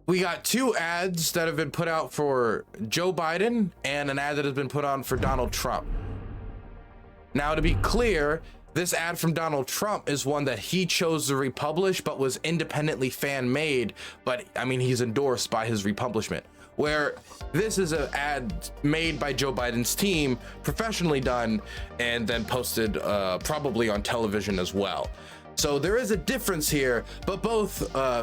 We got two ads that have been put out for Joe Biden and an ad that has been put on for Donald Trump. Now, to be clear, this ad from Donald Trump is one that he chose to republish, but was independently fan made. But I mean, he's endorsed by his republishment. Where this is an ad made by Joe Biden's team, professionally done, and then posted probably on television as well. So there is a difference here, but both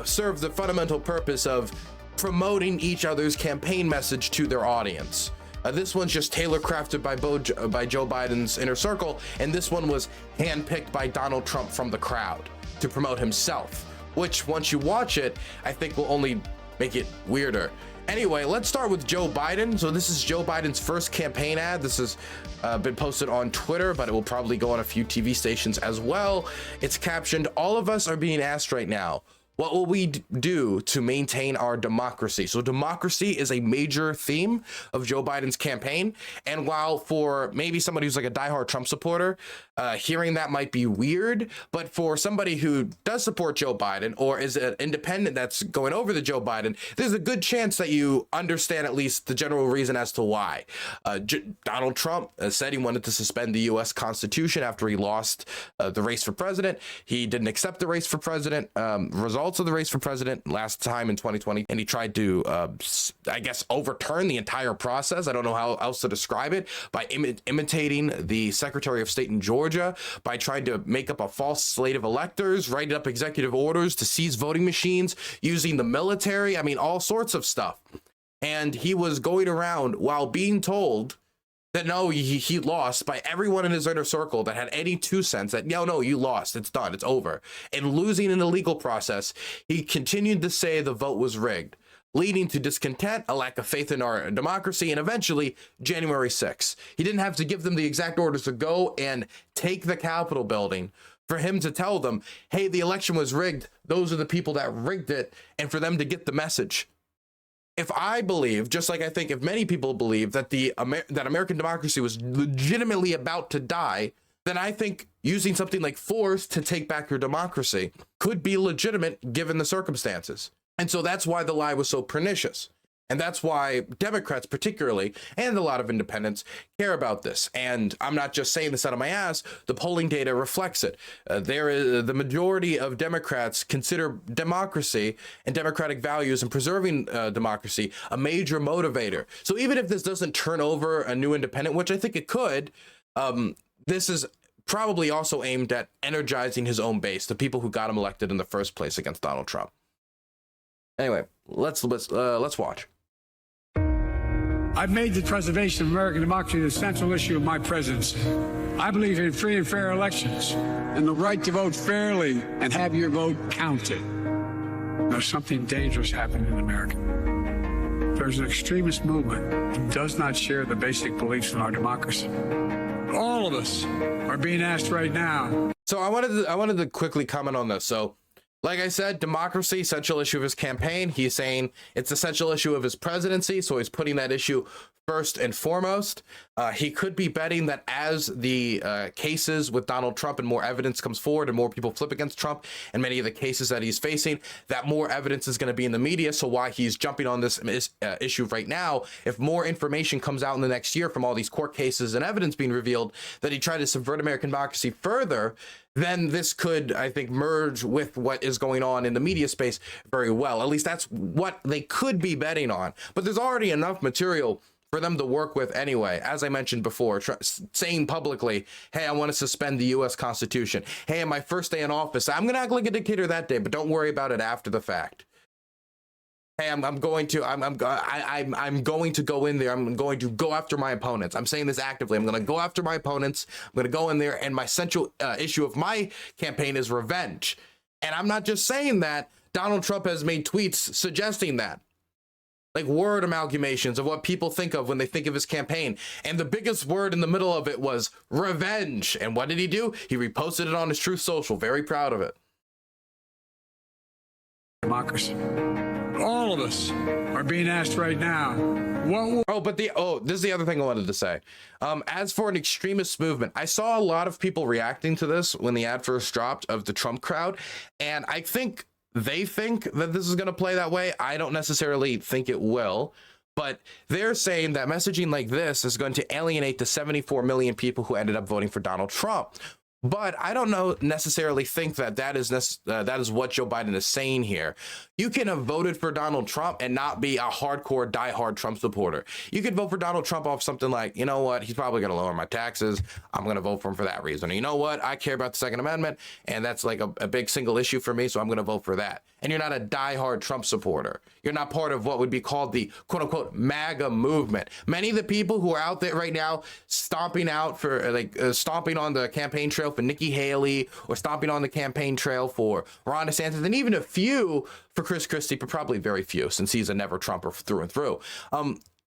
serve the fundamental purpose of promoting each other's campaign message to their audience. This one's just tailor crafted by Joe Biden's inner circle, and this one was handpicked by Donald Trump from the crowd to promote himself, which once you watch it, I think will only make it weirder. Anyway, let's start with Joe Biden. So this is Joe Biden's first campaign ad. This has been posted on Twitter, but it will probably go on a few TV stations as well. It's captioned, "All of us are being asked right now, what will we do to maintain our democracy?" So democracy is a major theme of Joe Biden's campaign. And while for maybe somebody who's like a diehard Trump supporter, hearing that might be weird, but for somebody who does support Joe Biden or is an independent that's going over to Joe Biden, there's a good chance that you understand at least the general reason as to why. Donald Trump said he wanted to suspend the U.S. Constitution after he lost the race for president. He didn't accept the race for president results of the race for president last time in 2020, and he tried to I guess overturn the entire process. I don't know how else to describe it, by imitating the Secretary of State in Georgia, by trying to make up a false slate of electors, writing up executive orders to seize voting machines, using the military. I mean, all sorts of stuff. And he was going around while being told that no, he lost by everyone in his inner circle that had any 2 cents, that no, you lost, it's done, it's over. And losing in the legal process, he continued to say the vote was rigged, leading to discontent, a lack of faith in our democracy, and eventually January 6th. He didn't have to give them the exact orders to go and take the Capitol building for him to tell them, hey, the election was rigged, those are the people that rigged it, and for them to get the message. If I believe, just like I think if many people believe that that American democracy was legitimately about to die, then I think using something like force to take back your democracy could be legitimate given the circumstances. And so that's why the lie was so pernicious. And that's why Democrats particularly, and a lot of independents, care about this. And I'm not just saying this out of my ass, the polling data reflects it. The majority of Democrats consider democracy and democratic values and preserving democracy a major motivator. So even if this doesn't turn over a new independent, which I think it could, this is probably also aimed at energizing his own base, the people who got him elected in the first place against Donald Trump. Anyway, let's watch. I've made the preservation of American democracy the central issue of my presidency. I believe in free and fair elections and the right to vote fairly and have your vote counted. There's something dangerous happening in America. There's an extremist movement that does not share the basic beliefs in our democracy. All of us are being asked right now. So I wanted to quickly comment on this. So, like I said, democracy, central issue of his campaign. He's saying it's a central issue of his presidency, so he's putting that issue first and foremost. He could be betting that as the cases with Donald Trump and more evidence comes forward and more people flip against Trump and many of the cases that he's facing, that more evidence is going to be in the media. So why he's jumping on this issue right now, if more information comes out in the next year from all these court cases and evidence being revealed that he tried to subvert American democracy further, then this could, I think, merge with what is going on in the media space very well. At least that's what they could be betting on. But there's already enough material for them to work with anyway. As I mentioned before, saying publicly, hey, I want to suspend the U.S. Constitution. Hey, on my first day in office, I'm going to act like a dictator that day, but don't worry about it after the fact. Hey, I'm going to go in there. I'm going to go after my opponents. I'm saying this actively. I'm going to go after my opponents. I'm going to go in there, and my central issue of my campaign is revenge. And I'm not just saying that. Donald Trump has made tweets suggesting that, like word amalgamations of what people think of when they think of his campaign. And the biggest word in the middle of it was revenge. And what did he do? He reposted it on his Truth Social. Very proud of it. Democracy. All of us are being asked right now. This is the other thing I wanted to say. As for an extremist movement, I saw a lot of people reacting to this when the ad first dropped of the Trump crowd. And I think they think that this is going to play that way. I don't necessarily think it will, but they're saying that messaging like this is going to alienate the 74 million people who ended up voting for Donald Trump. But I don't necessarily think that that is what Joe Biden is saying here. You can have voted for Donald Trump and not be a hardcore, diehard Trump supporter. You could vote for Donald Trump off something like, you know what, he's probably going to lower my taxes. I'm going to vote for him for that reason. Or, you know what, I care about the Second Amendment, and that's like a big single issue for me, so I'm going to vote for that. And you're not a diehard Trump supporter. You're not part of what would be called the quote-unquote MAGA movement. Many of the people who are out there right now stomping out for stomping on the campaign trail for Nikki Haley, or stomping on the campaign trail for Ron DeSantis, and even a few for Chris Christie, but probably very few since he's a never Trumper through and through.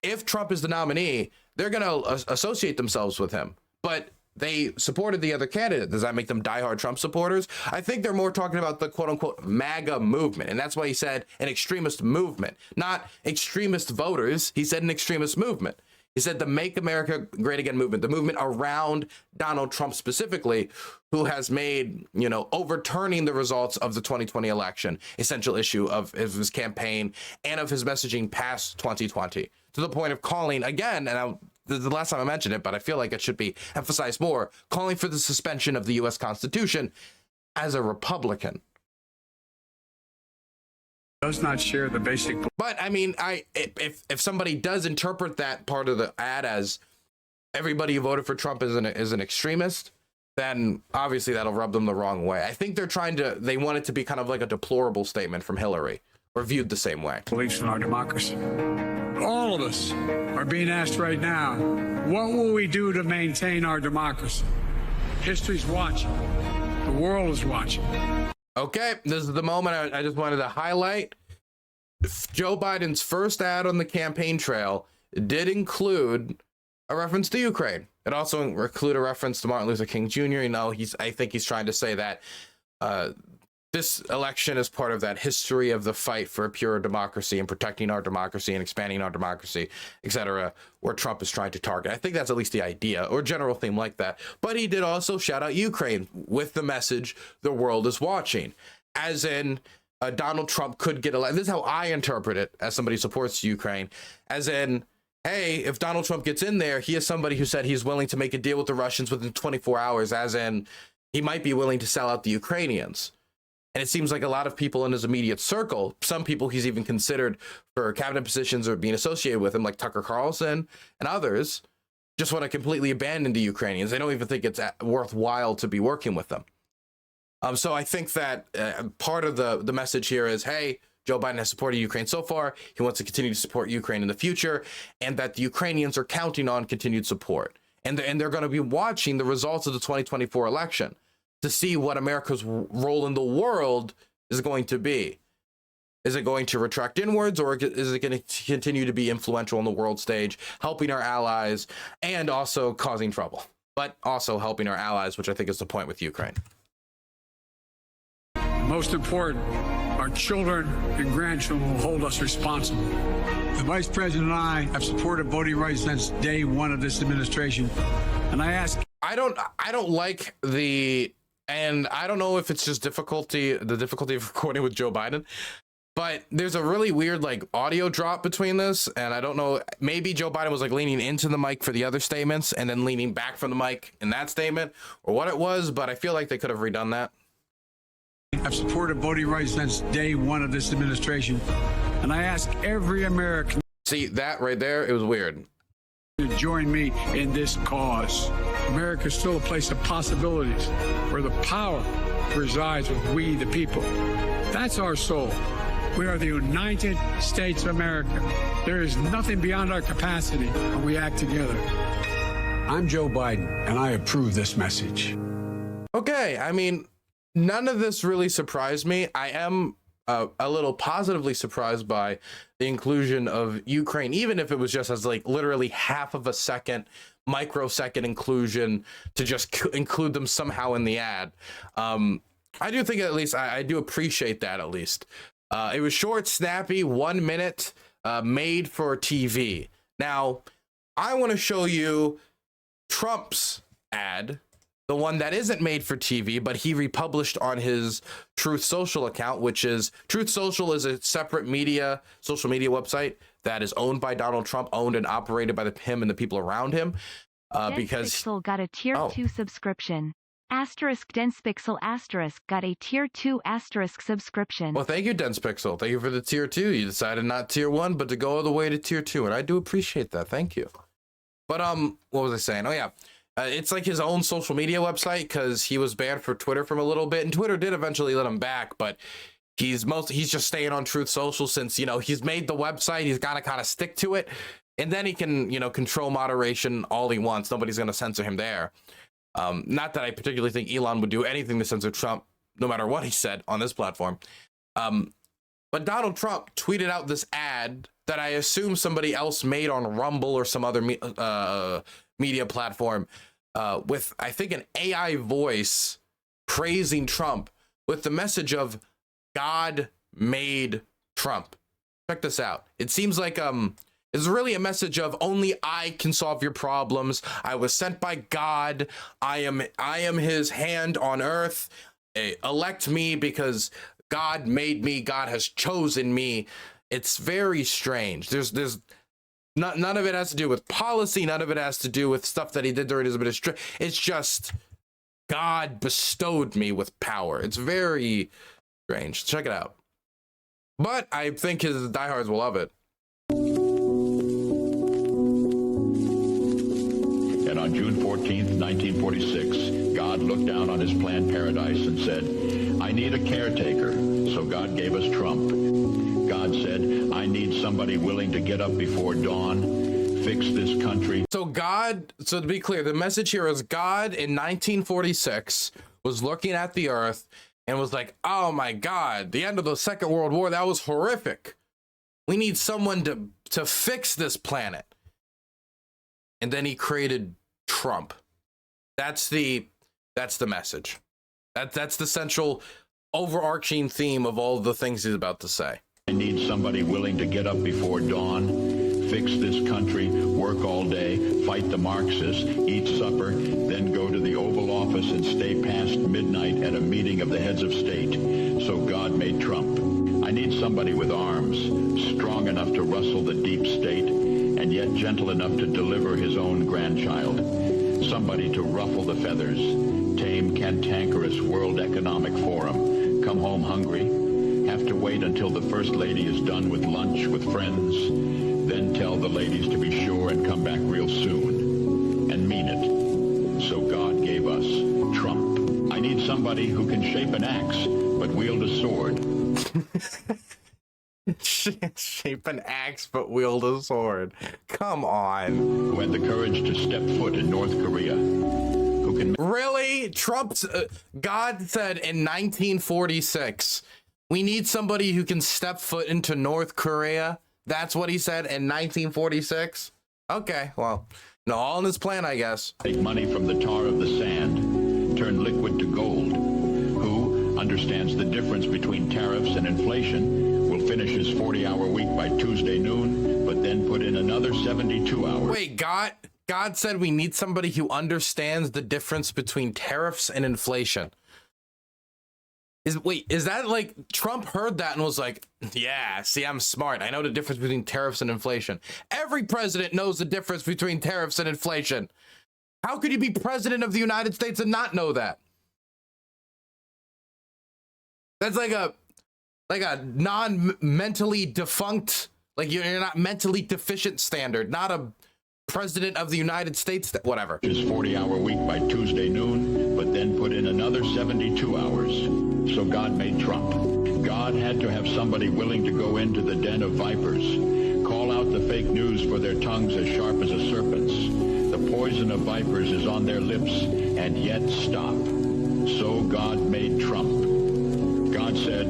If Trump is the nominee, they're going to associate themselves with him. But they supported the other candidate. Does that make them diehard Trump supporters? I think they're more talking about the quote unquote MAGA movement. And that's why he said an extremist movement, not extremist voters. He said an extremist movement. He said the Make America Great Again movement, the movement around Donald Trump specifically, who has made, overturning the results of the 2020 election, essential issue of his campaign and of his messaging past 2020, to the point of calling again, and the last time I mentioned it, but I feel like it should be emphasized more, calling for the suspension of the U.S. Constitution as a Republican. Does not share the basic. But I mean, if somebody does interpret that part of the ad as everybody who voted for Trump is an extremist, then obviously that'll rub them the wrong way. I think they want it to be kind of like a deplorable statement from Hillary, or viewed the same way. Beliefs in our democracy. All of us are being asked right now, what will we do to maintain our democracy? History's watching. The world is watching. Okay, this is the moment I just wanted to highlight. Joe Biden's first ad on the campaign trail did include a reference to Ukraine. It also included a reference to Martin Luther King Jr. I think he's trying to say that this election is part of that history of the fight for a pure democracy and protecting our democracy and expanding our democracy, etc., where Trump is trying to target. I think that's at least the idea, or general theme like that. But he did also shout out Ukraine with the message, the world is watching, as in Donald Trump could get elected. This is how I interpret it as somebody who supports Ukraine, as in, hey, if Donald Trump gets in there, he is somebody who said he's willing to make a deal with the Russians within 24 hours, as in he might be willing to sell out the Ukrainians. And it seems like a lot of people in his immediate circle, some people he's even considered for cabinet positions or being associated with him, like Tucker Carlson and others, just want to completely abandon the Ukrainians. They don't even think it's worthwhile to be working with them. So I think that part of the message here is, hey, Joe Biden has supported Ukraine so far. He wants to continue to support Ukraine in the future, and that the Ukrainians are counting on continued support. And they're going to be watching the results of the 2024 election to see what America's role in the world is going to be. Is it going to retract inwards, or is it going to continue to be influential on the world stage, helping our allies and also causing trouble, but also helping our allies, which I think is the point with Ukraine. Most important, our children and grandchildren will hold us responsible. The Vice President and I have supported voting rights since day one of this administration. And I ask... I don't like and I don't know if it's just the difficulty of recording with Joe Biden, but there's a really weird audio drop between this, and I don't know, maybe Joe Biden was leaning into the mic for the other statements and then leaning back from the mic in that statement, or what it was, but I feel like they could have redone that. I've supported voting rights since day one of this administration, and I ask every American... See, that right there, it was weird. ...to join me in this cause. America is still a place of possibilities where the power resides with we, the people. That's our soul. We are the United States of America. There is nothing beyond our capacity when we act together. I'm Joe Biden, and I approve this message. Okay, I mean, none of this really surprised me. I am a little positively surprised by the inclusion of Ukraine, even if it was just as literally half of a second, microsecond inclusion to just include them somehow in the ad. I do think at least I do appreciate that at least. It was short, snappy, 1 minute, made for TV. Now, I want to show you Trump's ad the one that isn't made for TV, but he republished on his Truth Social account, which is Truth Social is a separate social media website that is owned by Donald Trump, owned and operated by him and the people around him. Because Denspixel got a tier 2 subscription. Denspixel got a tier 2 subscription. Well, thank you, Denspixel. Thank you for the tier 2. You decided not tier 1, but to go all the way to tier 2, and I do appreciate that. Thank you. But what was I saying? Oh yeah. It's like his own social media website because he was banned for Twitter from a little bit, and Twitter did eventually let him back, but he's just staying on Truth Social since, he's made the website. He's got to kind of stick to it, and then he can, control moderation all he wants. Nobody's going to censor him there. Not that I particularly think Elon would do anything to censor Trump, no matter what he said on this platform. But Donald Trump tweeted out this ad that I assume somebody else made on Rumble or some other media platform with, I think, an AI voice praising Trump with the message of God made Trump. Check this out. It seems like it's really a message of only I can solve your problems. I was sent by God. I am his hand on earth. Elect me because God made me. God has chosen me. It's very strange. There's none of it has to do with policy. None of it has to do with stuff that he did during his administration. It's just God bestowed me with power. It's very strange. Check it out. But I think his diehards will love it. And on June 14th, 1946, God looked down on his planned paradise and said, I need a caretaker. So God gave us Trump. God said, I need somebody willing to get up before dawn, fix this country. So to be clear, the message here is God in 1946 was looking at the earth and was like, oh my God, the end of the Second World War, that was horrific. We need someone to fix this planet. And then he created Trump. That's the message. That's the central overarching theme of all the things he's about to say. I need somebody willing to get up before dawn, fix this country, work all day, fight the Marxists, eat supper, then go to the Oval Office and stay past midnight at a meeting of the heads of state. So God made Trump. I need somebody with arms, strong enough to rustle the deep state, and yet gentle enough to deliver his own grandchild. Somebody to ruffle the feathers, tame cantankerous World Economic Forum, come home hungry, have to wait until the First Lady is done with lunch with friends, then tell the ladies to be sure and come back real soon, and mean it. So God gave us Trump. I need somebody who can shape an axe, but wield a sword. Shape an axe but wield a sword. Come on. Who had the courage to step foot in North Korea. Who can really? Trump's God said in 1946, we need somebody who can step foot into North Korea. That's what he said in 1946. Okay, well, no, all in his plan, I guess. Take money from the tar of the sand, turn liquid to gold. Who understands the difference between tariffs and inflation, will finish his 40-hour week by Tuesday noon, but then put in another 72 hours. Wait, God said we need somebody who understands the difference between tariffs and inflation. Is that like Trump heard that and was like, yeah, see, I'm smart. I know the difference between tariffs and inflation. Every president knows the difference between tariffs and inflation. How could you be president of the United States and not know that? That's like a non-mentally defunct, like you're not mentally deficient standard, not a president of the United States, whatever. His 40-hour week by Tuesday noon, but then put in another 72 hours. So God made Trump. God had to have somebody willing to go into the den of vipers, call out the fake news for their tongues as sharp as a serpent's. The poison of vipers is on their lips, and yet stop. So God made Trump. God said,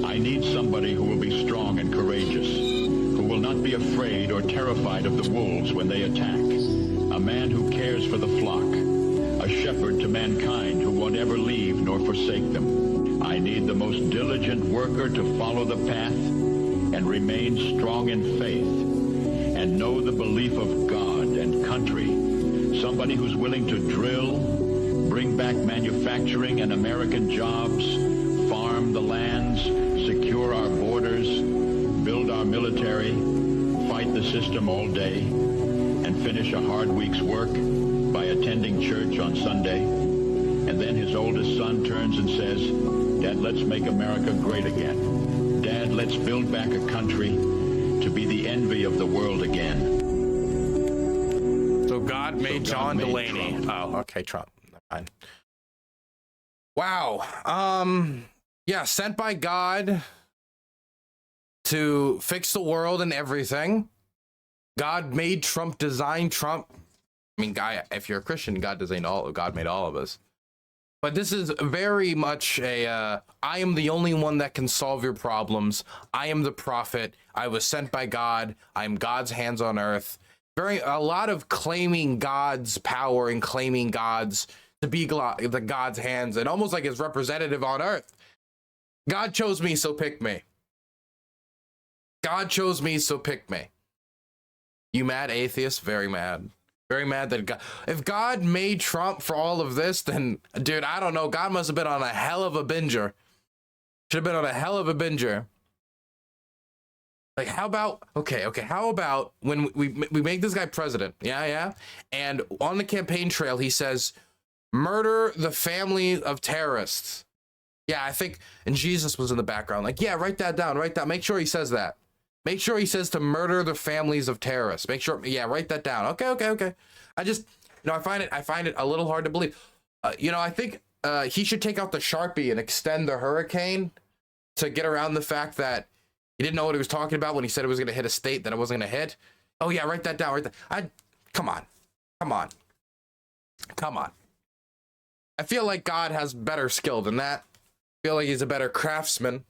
I need somebody who will be strong and courageous, who will not be afraid or terrified of the wolves when they attack, a man who cares for the flock, a shepherd to mankind who won't ever leave nor forsake them. I need the most diligent worker to follow the path and remain strong in faith and know the belief of God and country, somebody who's willing to drill, bring back manufacturing and American jobs, farm the lands, secure our borders, build our military, fight the system all day, and finish a hard week's work by attending church on Sunday. And then his oldest son turns and says, Dad, let's make America great again. Dad, let's build back a country to be the envy of the world again. So God made John Delaney. Oh, okay, Trump. Fine. Wow. Yeah, sent by God to fix the world and everything. God made Trump, designed Trump. I mean, guy, if you're a Christian, God made all of us. But this is very much a, I am the only one that can solve your problems. I am the prophet. I was sent by God. I am God's hands on earth. A lot of claiming God's power and claiming God's to be the God's hands and almost like his representative on earth. God chose me, so pick me. God chose me, so pick me. You mad atheist? Very mad. Very mad that God, if God made Trump for all of this, then dude, I don't know. God must have been on a hell of a binger. Should have been on a hell of a binger. Like, how about, okay, how about when we make this guy president? Yeah. And on the campaign trail, he says, murder the family of terrorists. Yeah, I think, and Jesus was in the background. Like, yeah, write that down. Make sure he says that. Make sure he says to murder the families of terrorists. Make sure, yeah, write that down. Okay. I just, I find it a little hard to believe. I think he should take out the Sharpie and extend the hurricane to get around the fact that he didn't know what he was talking about when he said it was going to hit a state that it wasn't going to hit. Oh yeah, write that down. Come on. I feel like God has better skill than that. I feel like he's a better craftsman.